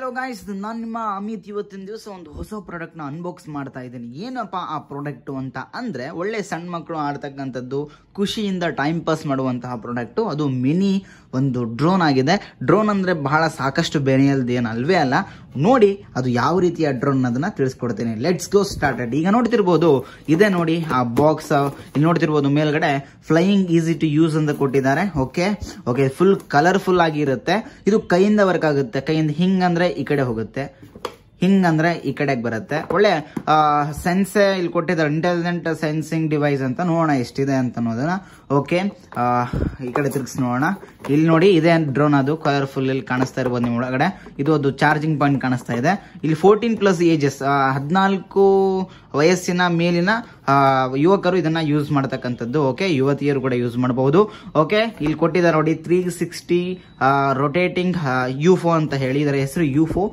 Hello guys, ನಾನು ನಿಮ್ಮ ಅಮಿತ್. ಇವತ್ತಿನ ದಿವಸ ಒಂದು ಹೊಸ ಪ್ರಾಡಕ್ಟ್ನ ಅನ್ಬಾಕ್ಸ್ ಮಾಡ್ತಾ ಇದ್ದೀನಿ. ಏನಪ್ಪ ಆ ಪ್ರಾಡಕ್ಟು ಅಂತ ಅಂದರೆ, ಒಳ್ಳೆ ಸಣ್ಣ ಮಕ್ಕಳು ಆಡ್ತಕ್ಕಂಥದ್ದು, ಖುಷಿಯಿಂದ ಟೈಮ್ ಪಾಸ್ ಮಾಡುವಂತಹ ಪ್ರಾಡಕ್ಟು. ಅದು ಮಿನಿ ಒಂದು ಡ್ರೋನ್ ಆಗಿದೆ. ಡ್ರೋನ್ ಅಂದರೆ ಬಹಳ ಸಾಕಷ್ಟು ಬೆನೆಯಲ್ದು ಏನು ಅಲ್ವೇ ಅಲ್ಲ. ನೋಡಿ ಅದು ಯಾವ ರೀತಿಯ ಡ್ರೋನ್ ಅದನ್ನ ತಿಳಿಸ್ಕೊಡ್ತೀನಿ. Let's go started. ಈಗ ನೋಡ್ತಿರ್ಬೋದು, ಇದೆ ನೋಡಿ ಆ ಬಾಕ್ಸ್. ಇಲ್ಲಿ ನೋಡ್ತಿರ್ಬೋದು ಮೇಲ್ಗಡೆ ಫ್ಲೈಯಿಂಗ್ ಈಸಿ ಟು ಯೂಸ್ ಅಂತ ಕೊಟ್ಟಿದ್ದಾರೆ. ಓಕೆ, ಫುಲ್ ಕಲರ್ಫುಲ್ ಆಗಿರುತ್ತೆ. ಇದು ಕೈಯಿಂದ ವರ್ಕ್ ಆಗುತ್ತೆ. ಕೈಯಿಂದ ಹಿಂಗಂದ್ರೆ ಈ ಕಡೆ ಹೋಗುತ್ತೆ, ಹಿಂಗಂದ್ರೆ ಈ ಕಡೆಗೆ ಬರುತ್ತೆ. ಒಳ್ಳೆ ಸೆನ್ಸೆ ಇಲ್ಲಿ ಕೊಟ್ಟಿದ್ದಾರೆ, ಇಂಟೆಲಿಜೆಂಟ್ ಸೆನ್ಸಿಂಗ್ ಡಿವೈಸ್ ಅಂತ. ನೋಡೋಣ ಎಷ್ಟಿದೆ ಅಂತ ಅನ್ನೋದನ್ನ. ಓಕೆ, ಈ ಕಡೆ ತಿರ್ಗಿಸಿ ನೋಡೋಣ. ಇಲ್ಲಿ ನೋಡಿ ಇದೆ ಡ್ರೋನ್, ಅದು ಕಲರ್ಫುಲ್ ಇಲ್ಲಿ ಕಾಣಿಸ್ತಾ ಇರ್ಬೋದು ನಿಮ್ಮ ಒಳಗಡೆ. ಇದು ಒಂದು ಚಾರ್ಜಿಂಗ್ ಪಾಯಿಂಟ್ ಕಾಣಿಸ್ತಾ ಇದೆ. ಇಲ್ಲಿ 14+ ಏಜಸ್, 14 ವಯಸ್ಸಿನ ಮೇಲಿನ ಯುವಕರು ಇದನ್ನ ಯೂಸ್ ಮಾಡತಕ್ಕಂಥದ್ದು. ಓಕೆ, ಯುವತಿಯರು ಕೂಡ ಯೂಸ್ ಮಾಡಬಹುದು. ಓಕೆ, ಇಲ್ಲಿ ಕೊಟ್ಟಿದ್ದಾರೆ ನೋಡಿ 360 ರೊಟೇಟಿಂಗ್ ಯುಫೋ ಅಂತ ಹೇಳಿ. ಇದರ ಹೆಸರು ಯುಫೋ,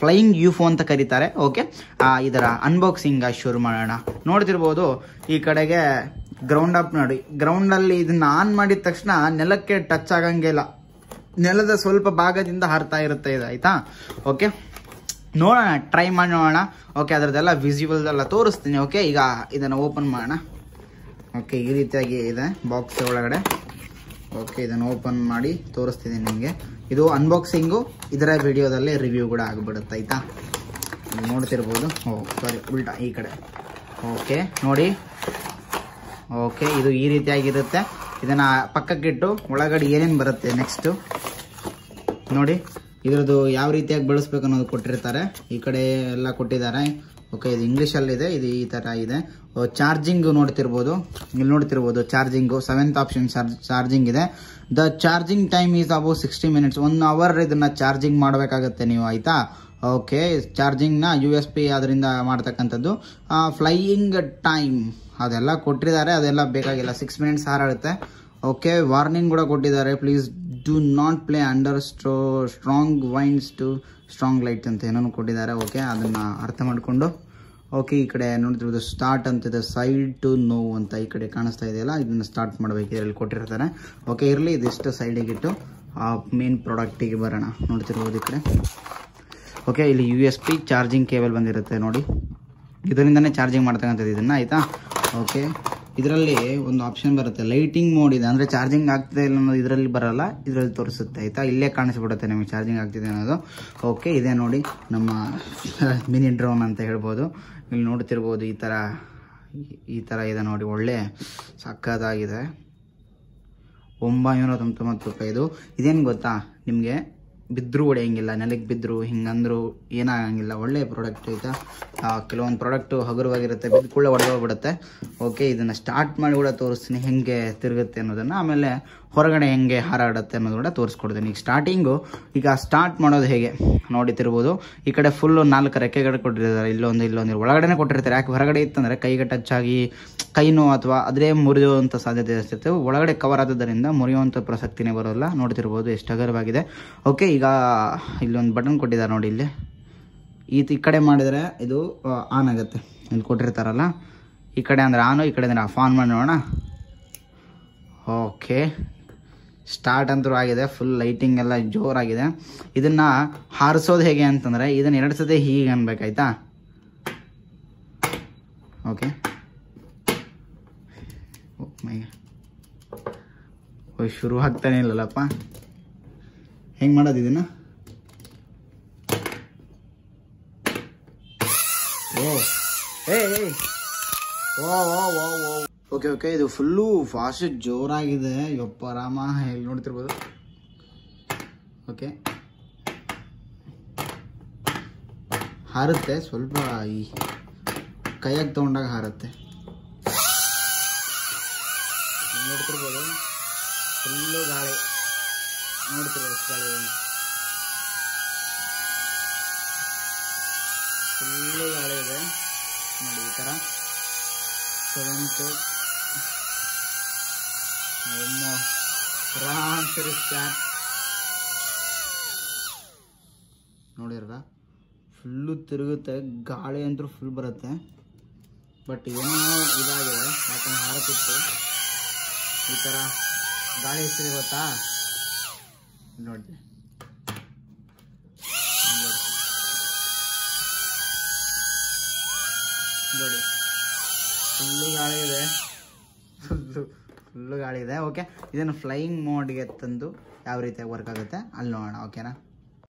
ಫ್ಲೈಯಿಂಗ್ ಯುಫೋ ಅಂತ ಕರೀತಾರೆ. ಓಕೆ, ಇದರ ಅನ್ಬಾಕ್ಸಿಂಗ್ ಶುರು ಮಾಡೋಣ. ನೋಡ್ತಿರ್ಬೋದು ಈ ಕಡೆಗೆ ಗ್ರೌಂಡ್ ಅಪ್ ನೋಡಿ. ಗ್ರೌಂಡ್ ಅಲ್ಲಿ ಇದನ್ನ ಆನ್ ಮಾಡಿದ ತಕ್ಷಣ ನೆಲಕ್ಕೆ ಟಚ್ ಆಗಂಗಿಲ್ಲ, ನೆಲದ ಸ್ವಲ್ಪ ಭಾಗದಿಂದ ಹಾರ್ತಾ ಇರುತ್ತೆ ಇದು. ಆಯ್ತಾ? ಓಕೆ, ನೋಡೋಣ, ಟ್ರೈ ಮಾಡಿ ನೋಡೋಣ. ಓಕೆ, ಅದರದೆಲ್ಲ ವಿಸಿಬಲ್ ಎಲ್ಲ ತೋರಿಸ್ತೀನಿ. ಓಕೆ, ಈಗ ಇದನ್ನು ಓಪನ್ ಮಾಡೋಣ. ಓಕೆ, ಈ ರೀತಿಯಾಗಿ ಇದೆ ಬಾಕ್ಸ್ ಒಳಗಡೆ. ಓಕೆ, ಇದನ್ನು ಓಪನ್ ಮಾಡಿ ತೋರಿಸ್ತಿದ್ದೀನಿ ನಿಮಗೆ. ಇದು ಅನ್ಬಾಕ್ಸಿಂಗು, ಇದರ ವಿಡಿಯೋದಲ್ಲಿ ರಿವ್ಯೂ ಕೂಡ ಆಗಿಬಿಡುತ್ತೆ. ಆಯ್ತಾ? ನೋಡ್ತಿರ್ಬೋದು. ಸಾರಿ, ಉಲ್ಟಾ ಈ ಕಡೆ. ಓಕೆ, ನೋಡಿ. ಓಕೆ, ಇದು ಈ ರೀತಿಯಾಗಿರುತ್ತೆ. ಇದನ್ನ ಪಕ್ಕಕ್ಕಿಟ್ಟು ಒಳಗಡೆ ಏನೇನು ಬರುತ್ತೆ ನೆಕ್ಸ್ಟ್ ನೋಡಿ. ಇದ್ರದ್ದು ಯಾವ ರೀತಿಯಾಗಿ ಬಳಸ್ಬೇಕು ಅನ್ನೋದು ಕೊಟ್ಟಿರ್ತಾರೆ. ಈ ಕಡೆ ಎಲ್ಲ ಕೊಟ್ಟಿದ್ದಾರೆ. ಓಕೆ, ಇದು ಇಂಗ್ಲೀಷಲ್ಲಿದೆ. ಇದು ಈ ತರ ಇದೆ. ಚಾರ್ಜಿಂಗ್ ನೋಡ್ತಿರ್ಬೋದು, ಇಲ್ಲಿ ನೋಡ್ತಿರ್ಬೋದು ಚಾರ್ಜಿಂಗು 7th ಆಪ್ಷನ್ ಚಾರ್ಜಿಂಗ್ ಇದೆ. The charging time is above 60 minutes. 1 hour ಇದನ್ನ ಚಾರ್ಜಿಂಗ್ ಮಾಡಬೇಕಾಗತ್ತೆ ನೀವು. ಆಯ್ತಾ? ಓಕೆ, ಚಾರ್ಜಿಂಗ್ನ USB ಅದರಿಂದ ಮಾಡ್ತಕ್ಕಂಥದ್ದು. ಫ್ಲೈಯಿಂಗ್ ಟೈಮ್ ಅದೆಲ್ಲ ಕೊಟ್ಟಿದ್ದಾರೆ, ಅದೆಲ್ಲ ಬೇಕಾಗಿಲ್ಲ. 6 ಮಿನಿಟ್ಸ್ ಹಾರಾಡುತ್ತೆ. ಓಕೆ, ವಾರ್ನಿಂಗ್ ಕೂಡ ಕೊಟ್ಟಿದ್ದಾರೆ. Please do not play under strong winds to strong light ಅಂತ ಏನೋ ಕೊಟ್ಟಿದ್ದಾರೆ. ಓಕೆ, ಅದನ್ನ ಅರ್ಥ ಮಾಡಿಕೊಂಡು. ಓಕೆ, ಈ ಕಡೆ ನೋಡ್ತಿರೋದು ಸ್ಟಾರ್ಟ್ ಅಂತಿದೆ. ಸೈಡ್ ಟು ನೋ ಅಂತ ಈ ಕಡೆ ಕಾಣಿಸ್ತಾ ಇದೆಯಲ್ಲ, ಇದನ್ನ ಸ್ಟಾರ್ಟ್ ಮಾಡಬೇಕು ಇದರಲ್ಲಿ ಕೊಟ್ಟಿರ್ತಾರೆ. ಓಕೆ, ಇರಲಿ, ಇದಿಷ್ಟು ಸೈಡಿಗೆ ಇಟ್ಟು ಮೇನ್ ಪ್ರಾಡಕ್ಟಿಗೆ ಬರೋಣ. ನೋಡ್ತಿರ್ಬೋದು ಈ ಕಡೆ. ಓಕೆ, ಇಲ್ಲಿ USB ಚಾರ್ಜಿಂಗ್ ಕೇಬಲ್ ಬಂದಿರುತ್ತೆ ನೋಡಿ. ಇದರಿಂದನೇ ಚಾರ್ಜಿಂಗ್ ಮಾಡ್ತಕ್ಕಂಥದ್ದು ಇದನ್ನ. ಆಯ್ತಾ? ಓಕೆ, ಇದರಲ್ಲಿ ಒಂದು ಆಪ್ಷನ್ ಬರುತ್ತೆ, ಲೈಟಿಂಗ್ ಮೋಡ್ ಇದೆ. ಅಂದ್ರೆ ಚಾರ್ಜಿಂಗ್ ಆಗ್ತಿದೆ ಇಲ್ಲ ಅನ್ನೋದು ಇದರಲ್ಲಿ ಬರಲ್ಲ, ಇದರಲ್ಲಿ ತೋರಿಸುತ್ತೆ. ಆಯ್ತಾ? ಇಲ್ಲೇ ಕಾಣಿಸ್ಬಿಡುತ್ತೆ ನಿಮಗೆ ಚಾರ್ಜಿಂಗ್ ಆಗ್ತಿದೆ ಅನ್ನೋದು. ಓಕೆ, ಇದೆ ನೋಡಿ ನಮ್ಮ ಮಿನಿ ಡ್ರೋನ್ ಅಂತ ಹೇಳ್ಬೋದು. ಇಲ್ಲಿ ನೋಡ್ತಿರ್ಬೋದು ಈ ತರ ಇದೆ ನೋಡಿ. ಒಳ್ಳೆ ಸಕ್ಕತ್ತಾಗಿದೆ. 999 ರೂಪಾಯಿ ಇದು. ಇದೇನು ಗೊತ್ತಾ ನಿಮಗೆ, ಬಿದ್ದರೂ ಹೊಡೆಯಂಗಿಲ್ಲ, ನೆಲಕ್ಕೆ ಬಿದ್ದರು ಹಿಂಗಂದ್ರು ಏನಾಗಂಗಿಲ್ಲ. ಒಳ್ಳೆ ಪ್ರಾಡಕ್ಟ್. ಆಯಿತಾ? ಕೆಲವೊಂದು ಪ್ರಾಡಕ್ಟು ಹಗುರವಾಗಿರುತ್ತೆ, ಬಿದ್ದು ಕೂಡ ಹೊಡೆದೋಗ್ಬಿಡುತ್ತೆ. ಓಕೆ, ಇದನ್ನು ಸ್ಟಾರ್ಟ್ ಮಾಡಿ ಕೂಡ ತೋರಿಸ್ತೀನಿ ಹೆಂಗೆ ತಿರುಗುತ್ತೆ ಅನ್ನೋದನ್ನು. ಆಮೇಲೆ ಹೊರಗಡೆ ಹೆಂಗೆ ಹಾರಾಡುತ್ತೆ ಅನ್ನೋದು ಕೂಡ ತೋರಿಸ್ಕೊಡ್ತೀನಿ. ಈಗ ಸ್ಟಾರ್ಟಿಂಗು, ಈಗ ಸ್ಟಾರ್ಟ್ ಮಾಡೋದು ಹೇಗೆ ನೋಡ್ತಿರ್ಬೋದು. ಈ ಕಡೆ ಫುಲ್ಲು 4 ರೆಕ್ಕೆಗಳು ಕೊಟ್ಟಿರ್ತಾರೆ. ಇಲ್ಲೊಂದು ಒಳಗಡೆ ಕೊಟ್ಟಿರ್ತಾರೆ. ಯಾಕೆ ಹೊರಗಡೆ ಇತ್ತಂದರೆ ಕೈಗೆ ಟಚ್ ಆಗಿ ಕೈನೋ ಅಥವಾ ಅದೇ ಮುರಿಯುವಂಥ ಸಾಧ್ಯತೆ ಜಾಸ್ತಿ. ಒಳಗಡೆ ಕವರ್ ಆದದ್ದರಿಂದ ಮುರಿಯುವಂಥ ಪ್ರಸಕ್ತಿನೇ ಬರೋಲ್ಲ. ನೋಡ್ತಿರ್ಬೋದು ಎಷ್ಟು ಹಗುರವಾಗಿದೆ. ಓಕೆ, ಈಗ ಇಲ್ಲೊಂದು ಬಟನ್ ಕೊಟ್ಟಿದ್ದಾರೆ ನೋಡಿ. ಇಲ್ಲಿ ಈ ಕಡೆ ಮಾಡಿದರೆ ಇದು ಆನ್ ಆಗುತ್ತೆ. ಇಲ್ಲಿ ಕೊಟ್ಟಿರ್ತಾರಲ್ಲ, ಈ ಕಡೆ ಅಂದರೆ ಆನು, ಈ ಕಡೆ ಅಂದರೆ ಆಫ್. ಆನ್ ಮಾಡಿ ನೋಡೋಣ. ಓಕೆ, ಸ್ಟಾರ್ಟ್ ಅಂತೂ ಆಗಿದೆ. ಫುಲ್ ಲೈಟಿಂಗ್ ಎಲ್ಲ ಜೋರಾಗಿದೆ. ಇದನ್ನು ಹಾರಿಸೋದು ಹೇಗೆ ಅಂತಂದರೆ, ಇದನ್ನು 2 ಸತಿ ಹೀಗೆ ಅನ್ಬೇಕಾಯ್ತಾ? ಓಕೆ, ಶುರು ಆಗ್ತಾನೆ ಇಲ್ಲಲ್ಲಪ್ಪ. ಹೆಂಗೆ ಮಾಡೋದು ಇದನ್ನು? ಓಕೆ, ಇದು ಫುಲ್ಲು ಫಾಸ್ಟ್ ಜೋರಾಗಿದೆ. ಯಪ್ಪ ರಾಮ, ಇಲ್ಲಿ ನೋಡ್ತಿರ್ಬೋದು. ಓಕೆ, ಹಾರುತ್ತೆ. ಸ್ವಲ್ಪ ಈ ಕೈಯಾಗಿ ತಗೊಂಡಾಗ ಹಾರುತ್ತೆ. ನೋಡ್ತಿರ್ಬೋದು ಫುಲ್ಲು ಗಾಳಿ. ನೋಡ್ತಿರ್ಬೋದು ಗಾಳಿ, ಫುಲ್ಲು ಗಾಳಿ ಇದೆ ನೋಡಿ. ಈ ಥರ 7th ನೋಡಿರ, ಫುಲ್ಲು ತಿರುಗುತ್ತೆ. ಗಾಳಿ ಅಂತೂ ಫುಲ್ ಬರುತ್ತೆ. ಬಟ್ ಏನೋ ಇದಾಗಿದೆ, ಯಾಕಂದ್ರೆ ಹಾರತಿತ್ತು. ಈ ಥರ ಗಾಳಿ ಹೆಸರು ಗೊತ್ತಾ? ನೋಡಿ ಫುಲ್ಲು ಗಾಳಿ ಇದೆ. ಓಕೆ, ಇದನ್ನು ಫ್ಲೈಯಿಂಗ್ ಮೋಡ್ಗೆ ತಂದು ಯಾವ ರೀತಿಯಾಗಿ ವರ್ಕ್ ಆಗುತ್ತೆ ಅಲ್ಲಿ ನೋಡೋಣ. ಓಕೆನಾ.